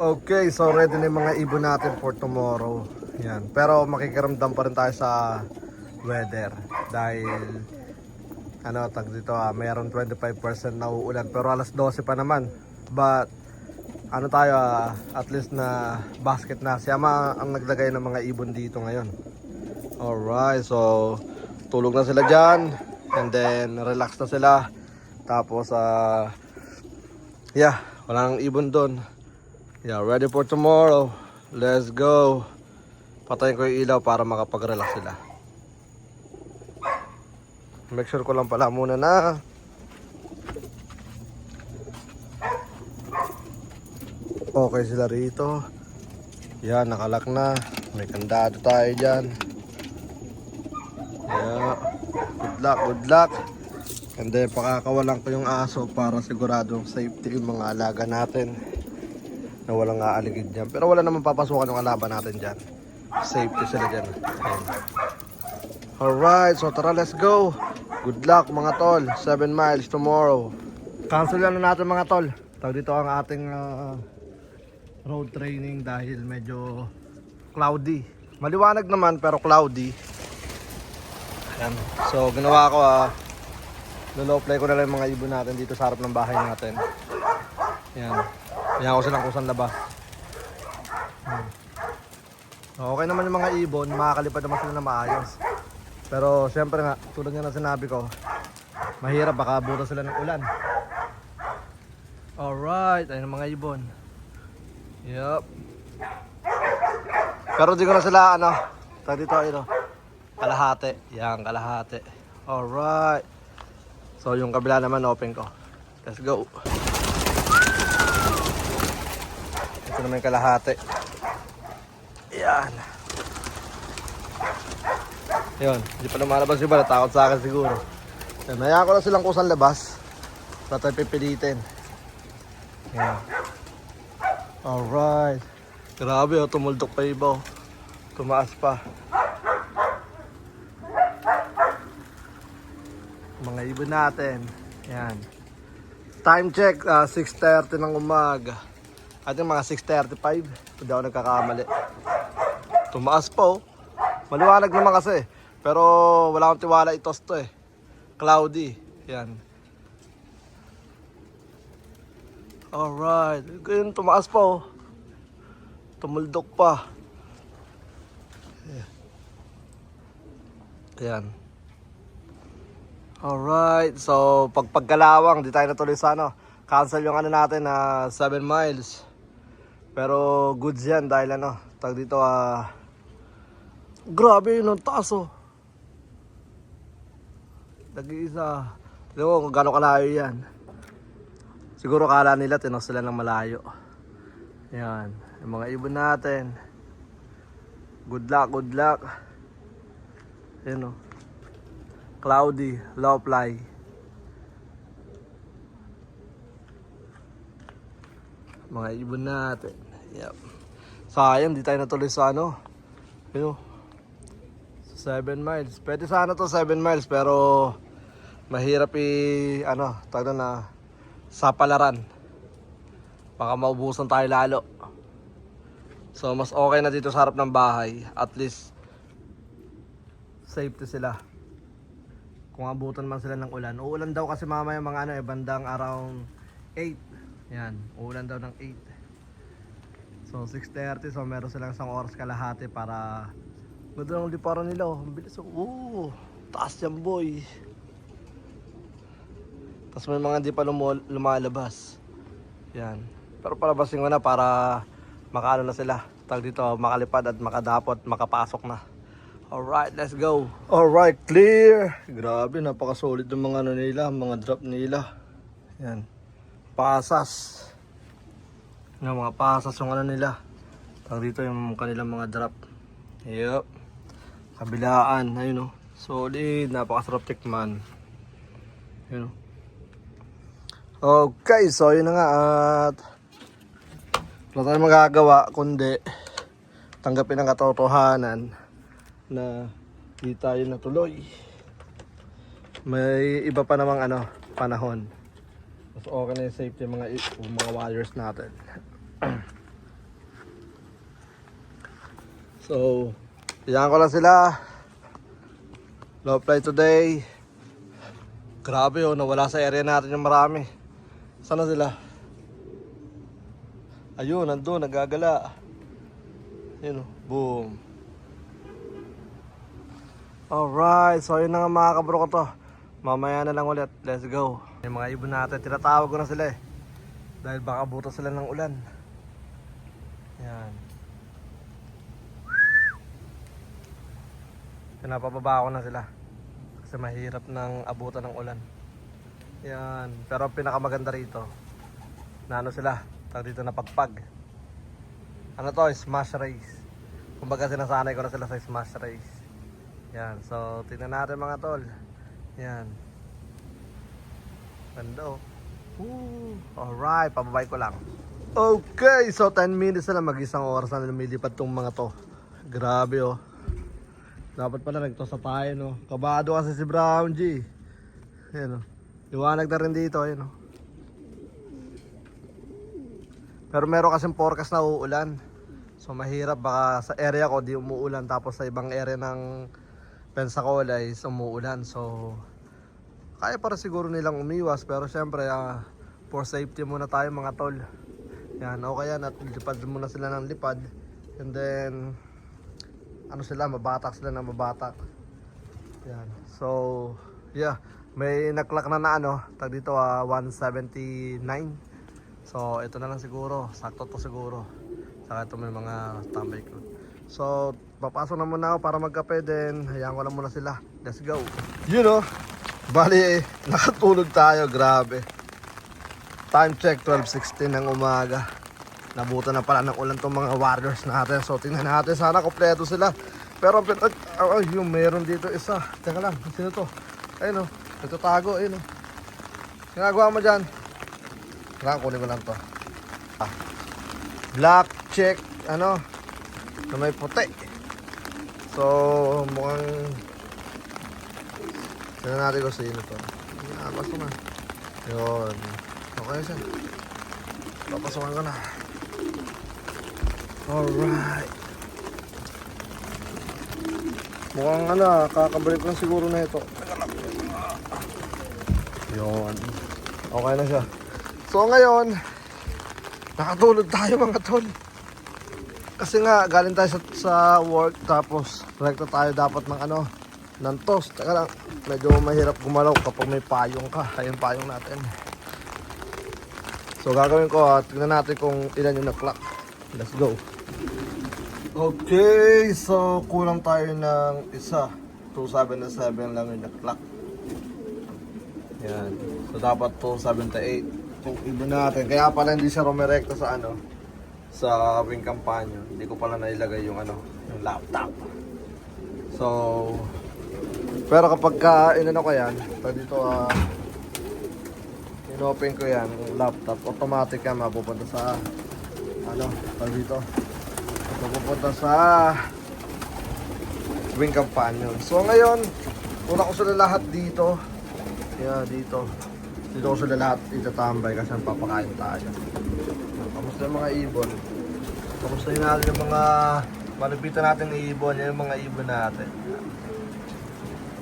Okay, so ready na yung mga ibon natin for tomorrow. Yan. Pero makikiramdam pa rin tayo sa weather. Dahil, tag dito mayroon 25% na uulan. Pero alas 12 pa naman. But, tayo at least na basket na. Si Ama ang naglagay ng mga ibon dito ngayon. Alright, so tulog na sila dyan. And then, relax na sila. Tapos, yeah, wala nang ibon doon. Yeah, ready for tomorrow. Let's go. Patayin ko yung ilaw para makapag-relax sila. Make sure ko lang pala muna na okay sila rito. Yan, nakalak na. May kandado tayo dyan. Yeah. Good luck, good luck. And then pakakawalan ko yung aso para siguradong safety yung mga alaga natin. Na walang aaligid dyan. Pero wala naman papasukan yung alaban natin dyan. Safety sila dyan. Ayan. Alright, so tara, let's go. Good luck mga tol. 7 miles tomorrow. Cancel na natin mga tol. Tawag dito ang ating road training dahil medyo cloudy. Maliwanag naman pero cloudy. Ayan. So ginawa ko low play ko na lang yung mga ibon natin dito sa harap ng bahay natin. Ayan. Ayan ko silang kusang labas. Okay naman yung mga ibon, makakalipad naman sila na maayos. Pero syempre nga, tulad nga na sinabi ko, mahirap baka buta sila ng ulan. Alright, ayun ang mga ibon. Yup. Pero di ko na sila tag dito kalahati. Yan, kalahati. Alright. So yung kabila naman open ko. Let's go. Ito naman yung kalahati. Yan. Yun, hindi pa lumalabas yung iba, natakot sa akin siguro. Hayaan ko na silang kusang labas. Sa tayo pipilitin. Yan. Alright. Grabe tumuldok pa iba. Tumaas pa. Mga ibon natin. Yan. Time check, 6:30 ng umaga. At yung mga 6:35, hindi ako nagkakamali. Tumaas po. Maliwanag naman kasi. Pero wala akong tiwala itos to Cloudy. Yan. Alright. Ganyan, tumaas po. Tumuldok pa. Yan. Alright. So, pagkalawang, di tayo natuloy sa cancel yung natin na 7 miles. Pero goods yan dahil tag dito grabe yun ang taas Nag-iisa. Hindi ko kung gano'ng kalayo yan. Siguro kala nila tinos sila ng malayo. Yan. Yung mga ibon natin. Good luck, good luck. Yan Cloudy, low fly. Mga ibon natin. Yep. Sayang, di tayo natuloy sa 7 miles. Pwede sana to 7 miles pero mahirap tawag na sa palaran. Baka maubusan tayo lalo. So mas okay na dito sa harap ng bahay. At least safety sila. Kung abutan man sila ng ulan. Uulan daw kasi mamaya mga bandang around 8. Yan, uulan daw ng 8. So 6:30, so meron silang 1 oras kalahati para ganda ng liparan nila Ang bilis taas yan boy. Tapos may mga di pa lumalabas. Yan. Pero palabasin ko na para makaano na sila. Tag dito, makalipad at makadapot, makapasok na. Alright, let's go. Alright, clear. Grabe, napaka-solid ng mga nila, mga drop nila. Yan. Pasas. Yung mga pasas yung nila. Tag dito yung kanilang mga drop. Yup. Kabilaan, ayun solid, napakasarap tikman. Ayun Okay, so yun na nga at wala tayong magagawa kundi tanggapin ang katotohanan na di tayo natuloy. May iba pa namang panahon. Mas okay na yung safety mga wires natin. So, iyan ko lang sila. Low fly today. Grabe oh, nawala sa area natin yung marami. Sana sila? Ayun, nandun, nagagala. Yun oh, boom. Alright, so yun na nga mga kabro ko to. Mamaya na lang ulit, let's go. Yung mga ibon natin, tinatawag ko na sila eh. Dahil baka butas sila ng ulan. Yan. Pinapababa ko na sila. Kasi mahirap ng abutan ng ulan. Yan. Pero ang pinakamaganda rito, na ano sila, tawag dito na pagpag. Ano to, smash race. Kumbaga sinasanay ko na sila sa smash race. Yan. So, tingnan natin mga tol. Yan. Ganda oh. Alright, pababay ko lang. Okay, so 10 minutes na lang, mag-isang oras na lumilipad tong mga to. Grabe oh. Dapat pala nagtosa tayo no. Kabado kasi si Brown G. Ayan oh. Liwanag na rin dito, ayan oh. Pero meron kasing forecast na uulan. So mahirap, baka sa area ko di umuulan, tapos sa ibang area ng Pensacola is umuulan. So kaya para siguro nilang umiwas, pero syempre for safety muna tayo mga tol. Yan, okay yan, at lipad muna sila ng lipad. And then ano sila, mabatak sila na mabatak. Yan. So yeah, may naklak na ano, tag dito 179. So ito na lang siguro, sakto to siguro. Saka ito may mga tambay ko. So papasok na muna ako para magkape, then hayaan ko lang muna sila. Let's go. You know, bali nakatulog tayo, grabe. Time check 12:16 ng umaga. Nabutan na pala ng ulan tong mga warriors natin. So tingnan natin, sana kompleto sila. Pero yung meron dito isa. Teka lang, sino to? Ayun o, nagtatago, ayun o. Ginagawa mo dyan? Kailangan kunin ko lang to. Black check, ano, na may puti. So mukhang tingnan natin kung sino to. Basta na. Yun. Okay siya. Papasukan ko na. Alright. Mukhang kakabalik lang siguro na ito. Yun. Okay na siya. So ngayon, nakatulog tayo mga tol. Kasi nga, galing tayo sa work, tapos rekta tayo dapat ng ng toast. Teka lang, medyo mahirap gumalaw kapag may payong ka. Ayun payong natin. So gagawin ko, tignan natin kung ilan yung na-clock. Let's go. Okay, so kulang tayo ng isa. 277 lang yung na-clock. Yan. So dapat 278 kung iba natin. Kaya pala hindi siya rumirekta sa sa wing kampanya. Hindi ko pala nailagay yung yung laptop. So pero kapag inano ko yan, dito inopen ko yan, yung laptop, automatic yan mapupunta sa dito. Mapupunta sa wing companion. So ngayon, una ko sila lahat dito. Yeah, dito. Dito ko sila lahat itatambay kasi papakain tayo. Kamusta yung mga ibon? Kamusta yun natin yung mga malupitan natin ng ibon? Yan yung mga ibon natin.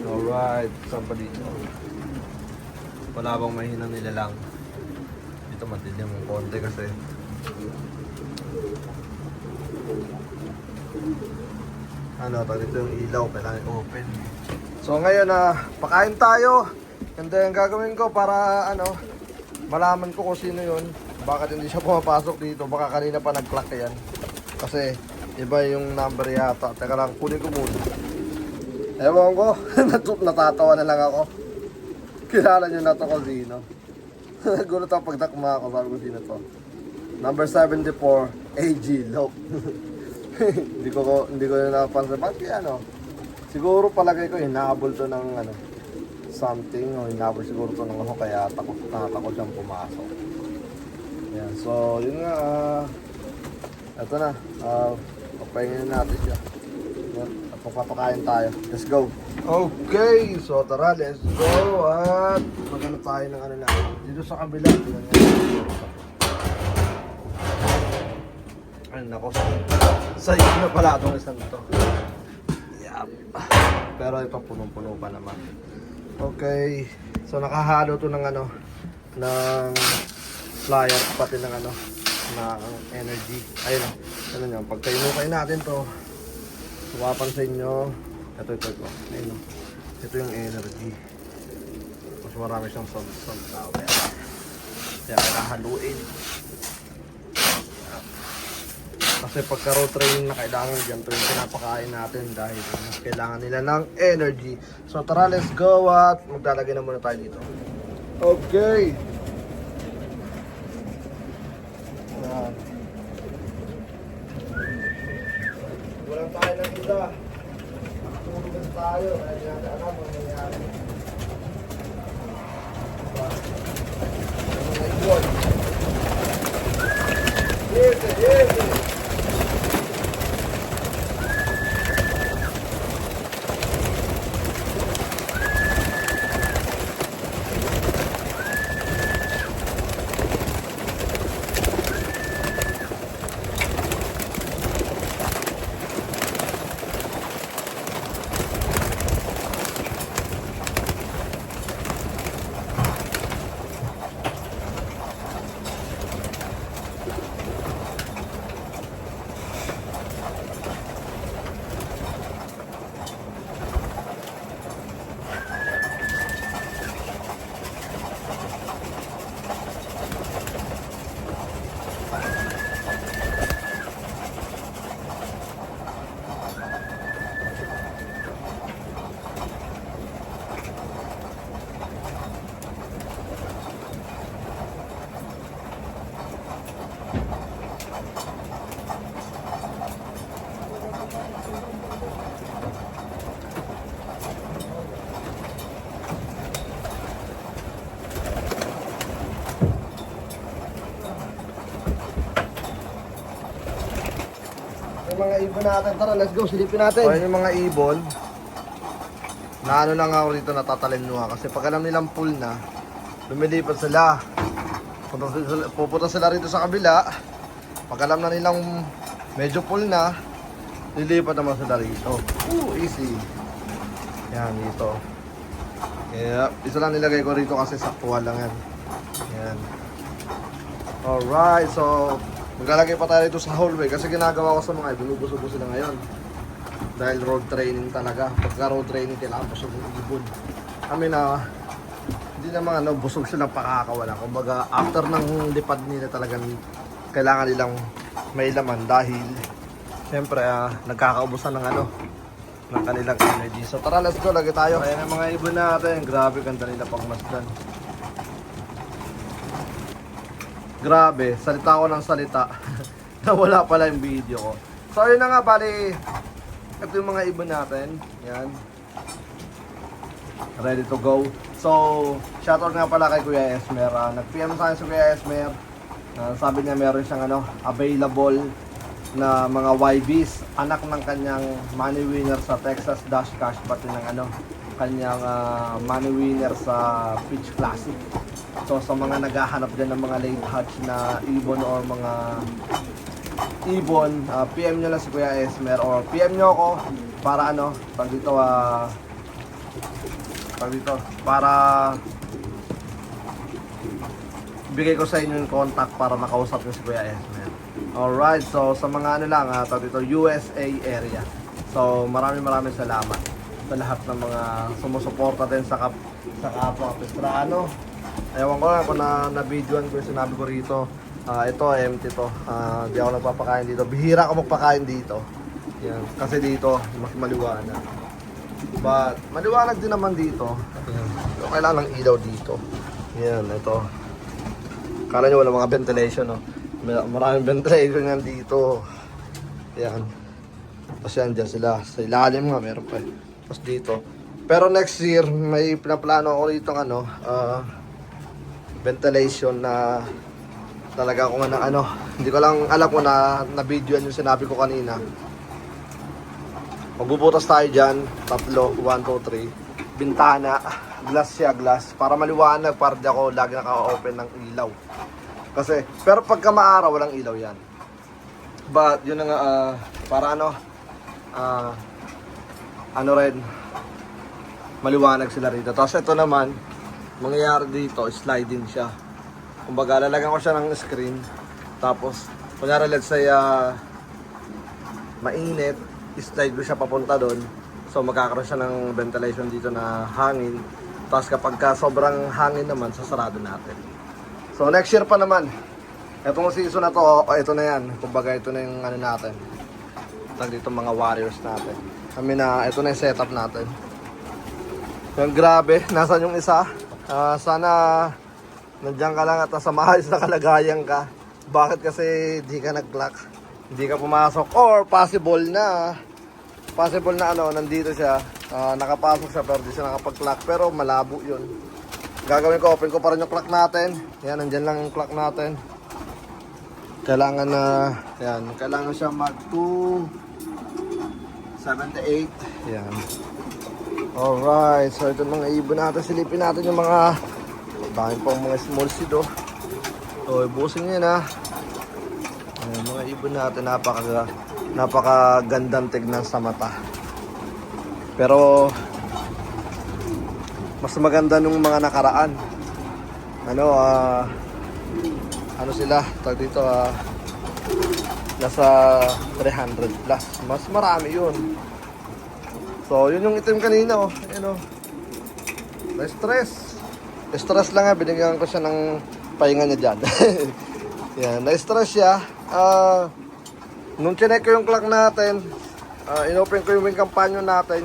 Alright, saan pa dito? Wala bang mahinang nila lang. Dito matilim yung konti kasi dito yung ilaw, kailangan open. So ngayon pakain tayo. And then gagawin ko para malaman ko kung sino yun. Bakit hindi siya pumapasok dito? Baka kanina pa nag-clock yan. Kasi iba yung number yata. Teka lang, kunin ko muna. Ewan ko, natatawa na lang ako. Kilala nyo na to kung sino. Nagulat ako pagdakma ako, sabi ko sino to. Number 74, AG Lope. Hindi ko na napansin. Bakit kaya siguro palagay ko hinahabol to ng something, o hinahabol siguro to ng kaya nakatakot siyang pumasok. Yan, so yun nga, eto na, papahingin natin siya. Yan, papakain tayo. Let's go. Okay, so tara, let's go. At magano tayo ng na dito sa kabila. Ay nako, sa iyo na pala itong isang to. Yep. Pero ito punong-puno pa naman. Okay, so nakahalo to ng ano, ng flyer pati ng ano, ng energy. Ayun o, ano nyo, pag kainukay natin to, suwapan sa inyo, ito, ayun o, ito yung energy. Mas marami siyang salt now. Kaya kakahaluin. Kasi pagka road training na kailangan dyan, ito yung pinapakain natin dahil kailangan nila ng energy. So tara, let's go at maglalagay na muna tayo dito. Okay. Yan. Walang tayo ng isa. Nakatulog tayo. Kaya natin alam ang nangyayari. Yes. Yung mga ibon natin, tara let's go, silipin natin. So yung mga ibon, na ano lang ako dito natatalinnuha kasi pag alam nilang full na, lumilipat sila. Pupunta sila rito sa kabila. Pag alam na nilang medyo full na, lilipat naman sila rito. Easy. Yan, dito. Yeah, isa lang nilagay ko rito kasi saktuhan lang yan. Yan. Alright, so maglalagay pa tayo dito sa hallway kasi ginagawa ko sa mga binubuso-buso sila ngayon. Dahil road training talaga. Pagka road training, kailangan busog ng ibon. Kami na, hindi naman ano, busog silang pakakawala. Kumbaga, after ng lipad nila talagang kailangan nilang may laman dahil siyempre, nagkakaubusan ng ano, ng kanilang energy. So tara, let's go, lagi tayo. Ayan ang mga ibon natin. Grabe, ganda nila pagmasdan. Grabe, salita ko ng salita. Nawala pala yung video ko. So ayun na nga, bali, ito yung mga ibon natin. Yan. Ready to go. So, shoutout nga pala kay Kuya Esmer. Nag-PM sa akin si Kuya Esmer. Sabi niya meron siyang ano, available na mga YBs. Anak ng kanyang money winner sa Texas Dash Cash. Pati ng ano, kanyang money winner sa Pitch Classic. So sa mga naghahanap dyan ng mga late hatch na ibon or mga ibon, PM nyo lang si Kuya Esmer or PM nyo ako para ano, pag dito para bigay ko sa inyo yung contact para makausap nyo si Kuya Esmer. Alright, so sa mga ano lang, dito USA area. So maraming salamat sa lahat ng mga sumusuporta din sa kapwa Pistrano. Ewan ko lang kung na-videoan ko yung sinabi ko rito. Ito, empty to. Di ako nagpapakain dito. Bihira ako magpakain dito. Yan. Kasi dito, mas maliwanag. But, maliwanag din naman dito. Yan. So, kailangan ng ilaw dito. Yan, ito. Kala nyo wala mga ventilation, no? Maraming ventilation yan dito. Yan. Tapos yan, dyan sila. Sa ilalim nga, meron pa. Tapos dito. Pero next year, may pinaplano ako dito ng ano, ventilation na talaga kung ano, hindi ko lang alam kung na-videoan yung sinabi ko kanina. Magbubutas tayo dyan, 3, 1, 2, 3, bintana, glass siya, glass, para maliwanag, para di ako lagi naka-open ng ilaw. Kasi, pero pagka maaraw, walang ilaw yan. But yun na nga, para ano rin, maliwanag sila rito. Tapos ito naman, mangyayari dito, sliding siya. Kumbaga, lalagyan ko siya ng screen. Tapos, kunyari let's say, mainit, slide ko siya papunta doon. So, magkakaroon siya ng ventilation dito na hangin. Tapos kapag sobrang hangin naman, sasarado natin. So, next year pa naman. Itong season na to, ito na yan. Kumbaga, ito na yung ano natin. Tag dito mga warriors natin. Kami na, ito na yung setup natin. Yung grabe, nasan yung isa? Sana nandiyan ka lang at nasa maayos na kalagayan ka. Bakit kasi di ka nag-clock? Hindi ka pumasok. Or possible na nandito siya. Nakapasok siya pero di siya nakapag-clock. Pero malabo yun. Gagawin ko, open ko pa rin yung clock natin. Yan, nandyan lang yung clock natin. Kailangan na, yan, kailangan siya mag 278. Yan. Alright, so ito mga ibon natin. Silipin natin yung mga dahil pang mga small seed oh. So, ibusin nyo yun ha. Ayan, mga ibon natin, napakagandang tignan sa mata. Pero, mas maganda nung mga nakaraan. Ano sila, tag dito, nasa 300 plus. Mas marami yun. So, yun yung itim kanina oh. Ayan oh. Na-stress. Stress lang nga, binigyan ko siya ng pahinga niya dyan. Yan, na-stress siya. Nung chinek ko yung clock natin, inopen ko yung wing companion natin.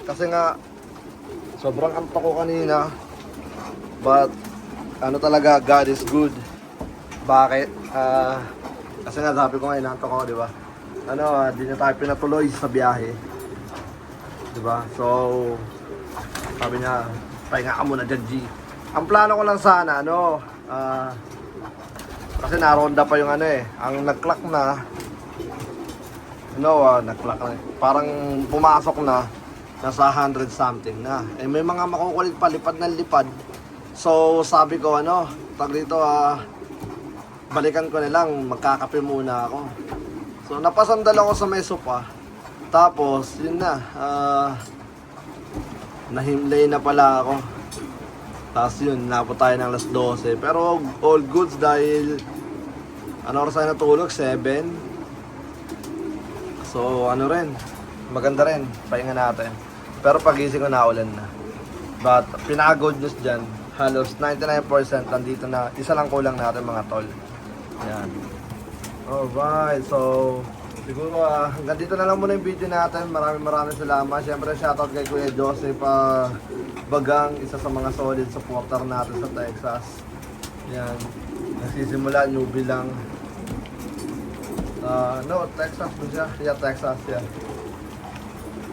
Kasi nga, sobrang antok ko kanina. But, ano talaga, God is good. Bakit? Kasi nga, sabi ko nga, inantok ko, di ba? Di na tayo pinatuloy sa biyahe. Di ba? So, sabi niya, pahinga ka muna dyan, G. Ang plano ko lang sana, kasi naronda pa yung ang nag-clock na, nag-clock na, parang pumasok na, nasa 100 something na. Eh, may mga makukulit pa, lipad ng lipad. So, sabi ko, tag dito, balikan ko na lang, magkakape muna ako. So, napasandal ako sa may sopa. Tapos, yun na, nahimlay na pala ako. Tapos yun, napot tayo ng alas 12. Pero all goods dahil oras tayo natulog? 7. So rin, maganda rin, pahinga natin. Pero pagising ko naulan na. But pinaka-good news dyan, halos 99% nandito na. Isa lang kulang natin mga tol. Yan. Alright, so siguro hanggang dito na lang muna yung video natin. Maraming salamat. Siyempre shoutout kay Kuya Joseph Bagang, isa sa mga solid supporter natin sa Texas. Yan. Nagsisimula, newbie lang. Texas po siya. Yeah, Texas, yeah.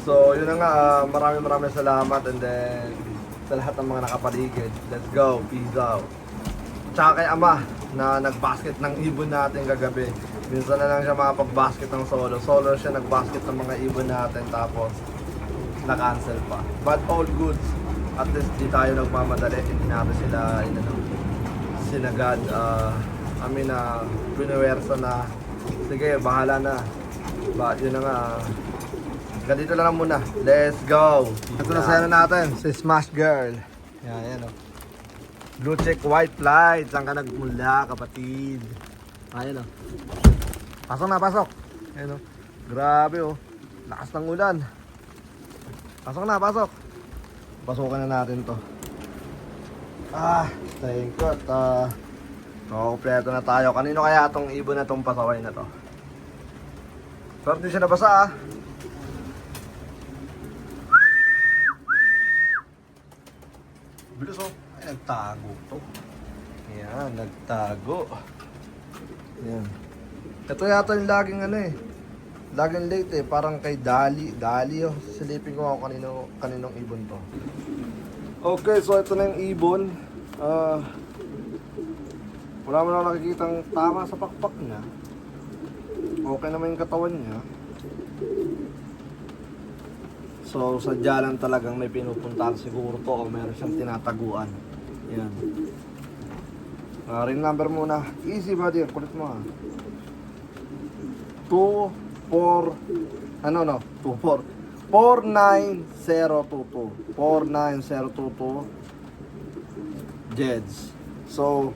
So, yun na nga. Maraming salamat. And then, sa lahat ng mga nakapaligid. Let's go. Peace out. Tsaka kay Ama na nagbasket ng ibon natin kagabi. Minsan na lang siya makapag-basket ng solo. Solo siya nag-basket ng mga ibon natin. Tapos, na-cancel pa. But all good. At least di tayo nagmamadali. Hindi natin sila sinagad. Pinuwersa na. Sige, bahala na. But yun na nga. Ganito lang muna. Let's go. Ito na sa'yo natin. Si Smash Girl. Yan o. Blue check white flight. Saan ka nagmula, kapatid? Ayan o. Pasok na, pasok. Ayan o. Grabe o. Lakas ng ulan. Pasok na, pasok. Pasukan na natin to. Thank God. Kompleto na tayo. Kanino kaya itong ibon na itong pasaway na to? Pero di siya nabasa Bilis oh. Ay, nagtago to. Yan, nagtago. Yan. Ito yata yung laging laging late parang kay Dali oh. Silipin ko ako kaninong ibon to. Okay, so ito na yung ibon. Wala mo na nakikitang tama sa pakpak niya. Okay naman yung katawan niya. So sadya lang talagang may pinupuntahan siguro to o meron siyang tinataguan. Yan. Ring number muna. Easy buddy, kulit mo 49022. 49022 Jeds. So,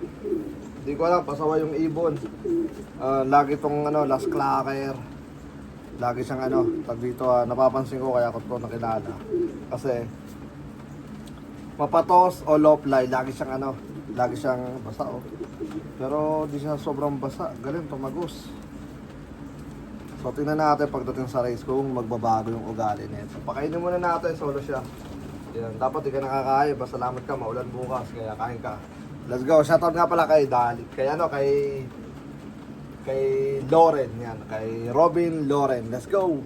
hindi ko alam, pasawa yung ibon. Lagi tong last clacker. Lagi siyang tag dito, napapansin ko kaya ko to nakilala. Kasi, mapatos o low fly, lagi siyang basa oh. Pero di siya sobrang basa, galing tumagos. So, tingnan natin pagdating sa race kung magbabago yung ugali nito. Pakainin muna natin, solo siya. Yan, dapat di ka nakakain, basta salamat ka, maulan bukas, kaya kain ka. Let's go. Shoutout nga pala kay Dali. Kay Loren yan. Kay Robin Loren. Let's go.